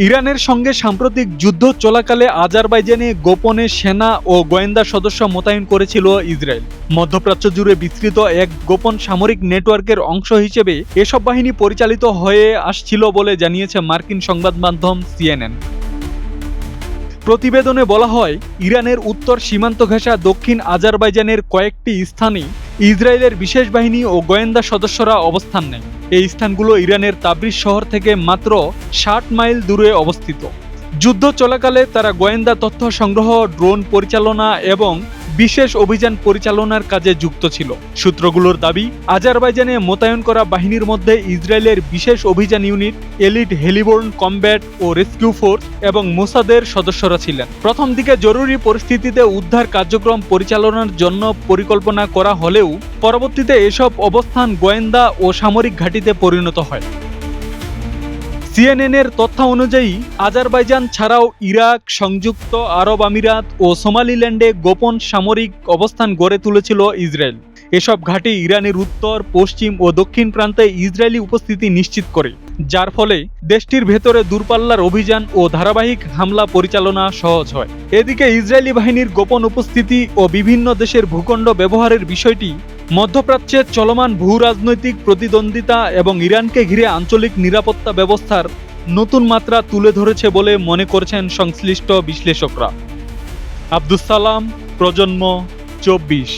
ইরানের সঙ্গে সাম্প্রতিক যুদ্ধ চলাকালে আজারবাইজানে গোপনে সেনা ও গোয়েন্দা সদস্য মোতায়েন করেছিল ইসরায়েল। মধ্যপ্রাচ্য জুড়ে বিস্তৃত এক গোপন সামরিক নেটওয়ার্কের অংশ হিসেবে এসব বাহিনী পরিচালিত হয়ে আসছিল বলে জানিয়েছে মার্কিন সংবাদ মাধ্যম সিএনএন। প্রতিবেদনে বলা হয়, ইরানের উত্তর সীমান্ত ঘেঁষা দক্ষিণ আজারবাইজানের কয়েকটি স্থানে ইসরায়েলের বিশেষ বাহিনী ও গোয়েন্দা সদস্যরা অবস্থান নেয়। এই স্থানগুলো ইরানের তাবরিজ শহর থেকে মাত্র ৬০ মাইল দূরে অবস্থিত। যুদ্ধ চলাকালে তারা গোয়েন্দা তথ্য সংগ্রহ, ড্রোন পরিচালনা এবং বিশেষ অভিযান পরিচালনার কাজে যুক্ত ছিল। সূত্রগুলোর দাবি, আজারবাইজানে মোতায়েন করা বাহিনীর মধ্যে ইসরায়েলের বিশেষ অভিযান ইউনিট, এলিট হেলিবোর্ন কমব্যাট ও রেস্কিউ ফোর্স এবং মোসাদের সদস্যরা ছিলেন। প্রথম দিকে জরুরি পরিস্থিতিতে উদ্ধার কার্যক্রম পরিচালনার জন্য পরিকল্পনা করা হলেও পরবর্তীতে এসব অবস্থান গোয়েন্দা ও সামরিক ঘাঁটিতে পরিণত হয়। সিএনএনের তথ্য অনুযায়ী আজারবাইজান ছাড়াও ইরাক, সংযুক্ত আরব আমিরাত ও সোমালিল্যান্ডে গোপন সামরিক অবস্থান গড়ে তুলেছিল ইসরায়েল। এসব ঘাঁটি ইরানের উত্তর, পশ্চিম ও দক্ষিণ প্রান্তে ইসরায়েলি উপস্থিতি নিশ্চিত করে, যার ফলে দেশটির ভেতরে দূরপাল্লার অভিযান ও ধারাবাহিক হামলা পরিচালনা সহজ হয়। এদিকে ইসরায়েলি বাহিনীর গোপন উপস্থিতি ও বিভিন্ন দেশের ভূখণ্ড ব্যবহারের বিষয়টি মধ্যপ্রাচ্যের চলমান ভূরাজনৈতিক প্রতিদ্বন্দ্বিতা এবং ইরানকে ঘিরে আঞ্চলিক নিরাপত্তা ব্যবস্থার নতুন মাত্রা তুলে ধরেছে বলে মনে করছেন সংশ্লিষ্ট বিশ্লেষকরা। আব্দুস সালাম, প্রজন্ম 24।